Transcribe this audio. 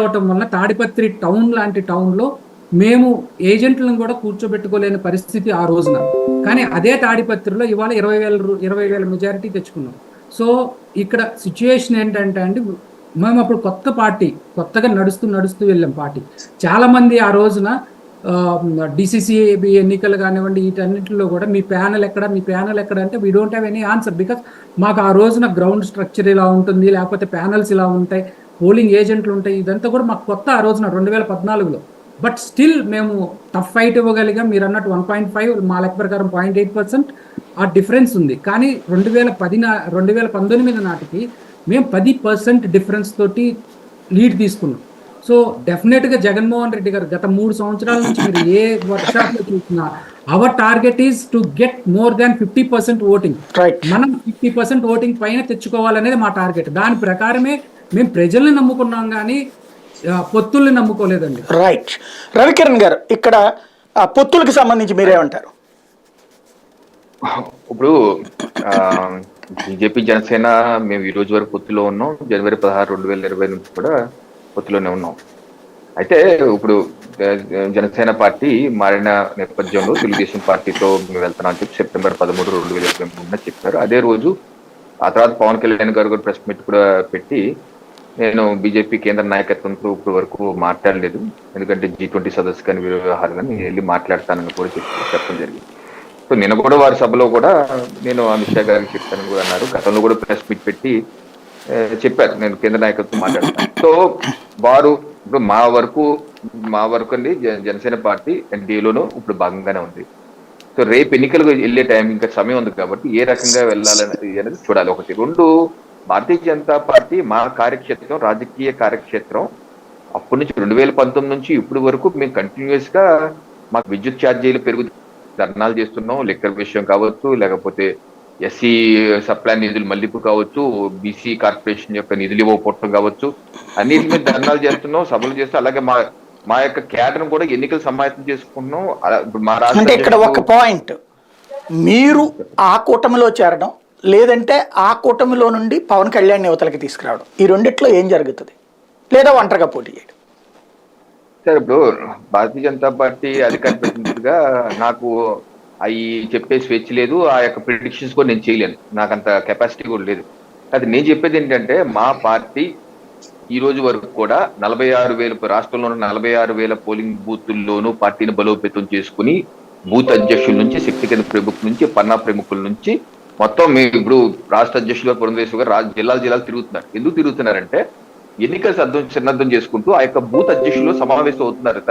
అవటం వల్ల తాడిపత్రి టౌన్ లాంటి టౌన్లో మేము ఏజెంట్లను కూడా కూర్చోబెట్టుకోలేని పరిస్థితి ఆ రోజున. కానీ అదే తాడిపత్రిలో ఇవాళ 20,000 మెజారిటీ తెచ్చుకున్నాం. సో ఇక్కడ సిచ్యుయేషన్ ఏంటంటే అండి, మేము అప్పుడు కొత్త పార్టీ, కొత్తగా నడుస్తూ నడుస్తూ వెళ్ళాం పార్టీ. చాలా మంది ఆ రోజున డిసిసిబి ఎన్నికలు కానివ్వండి, వీటన్నిటిలో కూడా మీ ప్యానల్ ఎక్కడ, మీ ప్యానల్ ఎక్కడ అంటే we don't have any answer. Because మాకు ఆ రోజున గ్రౌండ్ స్ట్రక్చర్ ఇలా ఉంటుంది, లేకపోతే ప్యానల్స్ ఇలా ఉంటాయి, పోలింగ్ ఏజెంట్లు ఉంటాయి, ఇదంతా కూడా మాకు కొత్త ఆ రోజున 2014లో. బట్ స్టిల్ మేము టఫ్ ఫైట్ ఇవ్వగలిగాం. మీరు అన్నట్టు 1.5, మా లెక్క ప్రకారం 0.8% ఆ డిఫరెన్స్ ఉంది. కానీ 2019 నాటికి మేము 10% డిఫరెన్స్ తోటి లీడ్ తీసుకున్నాం. సో డెఫినెట్గా జగన్మోహన్ రెడ్డి గారు గత 3 సంవత్సరాల నుంచి మీరు ఏ వర్క్షాప్లో చూసినా our target is to get more than 50% voting. మనం 50% ఓటింగ్ పైన తెచ్చుకోవాలనేది మా టార్గెట్. దాని ప్రకారమే మేము ప్రజల్ని నమ్ముకున్నాం, కానీ పొత్తుల్ని నమ్ముకోలేదండి. రైట్. రవికిరణ్ గారు, ఇక్కడ పొత్తులకు సంబంధించి మీరేమంటారు? ఇప్పుడు బీజేపీ జనసేన మేము ఈ రోజు వరకు పొత్తులో ఉన్నాం. జనవరి 16, 2020 నుంచి కూడా పొత్తులోనే ఉన్నాం. అయితే ఇప్పుడు జనసేన పార్టీ మారిన నేపథ్యంలో తెలుగుదేశం పార్టీతో మేము వెళ్తున్నాం అని చెప్పి సెప్టెంబర్ 13, 2023 చెప్పారు. అదే రోజు ఆ తర్వాత పవన్ కళ్యాణ్ గారు కూడా ప్రెస్ మీట్ కూడా పెట్టి, నేను బీజేపీ కేంద్ర నాయకత్వంతో ఇప్పటి వరకు మాట్లాడలేదు, ఎందుకంటే G20 సదస్సు కానీ వ్యవహారాలు కానీ వెళ్ళి మాట్లాడతానని కూడా చెప్పడం జరిగింది. సో నిన్న కూడా వారి సభలో కూడా నేను అమిత్ షా గారికి చెప్తానని కూడా అన్నారు. గతంలో కూడా ప్రెస్ మీట్ పెట్టి చెప్పారు, నేను కేంద్ర నాయకత్వం మాట్లాడతాను. సో వారు ఇప్పుడు మా వరకు అండి జనసేన పార్టీ ఎన్డీఏలోనూ ఇప్పుడు భాగంగానే ఉంది. సో రేపు ఎన్నికలకు వెళ్ళే టైం ఇంకా సమయం ఉంది కాబట్టి ఏ రకంగా వెళ్ళాలని అనేది చూడాలి. ఒకటి. రెండు, భారతీయ జనతా పార్టీ మా కార్యక్షేత్రం, రాజకీయ కార్యక్షేత్రం అప్పటి నుంచి 2019 నుంచి ఇప్పటి వరకు మేము కంటిన్యూస్ గా మాకు విద్యుత్ ఛార్జీలు ధర్నాలు చేస్తున్నాం. లిక్కర్ విషయం కావచ్చు, లేకపోతే ఎస్సీ సప్లై నిధులు మళ్లింపు కావచ్చు, బీసీ కార్పొరేషన్ యొక్క నిధులు ఇవ్వకపోవటం కావచ్చు, అన్నిటి మీద ధర్నాలు చేస్తున్నాం, సభలు చేస్తూ, అలాగే మా యొక్క క్యాడర్ కూడా ఎన్నికలు సమాయత్తం చేసుకుంటున్నాం. మా అంటే ఇక్కడ ఒక పాయింట్, మీరు ఆ కూటమిలో చేరడం, లేదంటే ఆ కూటమిలో నుండి పవన్ కళ్యాణ్ యువతలకి తీసుకురావడం, ఈ రెండిట్లో ఏం జరుగుతుంది? లేదా ఒంటరిగా పోటీ చేయడం? సార్, ఇప్పుడు భారతీయ జనతా పార్టీ అధికార ప్రతినిధిగా నాకు అవి చెప్పే స్వేచ్ఛ లేదు, ఆ యొక్క ప్రిడిక్షన్స్ కూడా నేను చేయలేను, నాకు అంత కెపాసిటీ కూడా లేదు. అది నేను చెప్పేది ఏంటంటే, మా పార్టీ ఈ రోజు వరకు కూడా 46,000 రాష్ట్రంలో ఉన్న 46,000 పోలింగ్ బూతుల్లోనూ పార్టీని బలోపేతం చేసుకుని బూత్ అధ్యక్షుల నుంచి, శక్తి కేంద్ర ప్రముఖుల నుంచి, పన్నా ప్రముఖుల నుంచి మొత్తం మేము ఇప్పుడు రాష్ట్ర అధ్యక్షులు పురంధేశ్వర్ గారు జిల్లాలు తిరుగుతున్నారు. ఎందుకు తిరుగుతున్నారంటే ఎన్నికలు సన్నద్ధం చేసుకుంటూ ఆ యొక్క బూత్ అధ్యక్షులు సమావేశం అవుతున్నారు.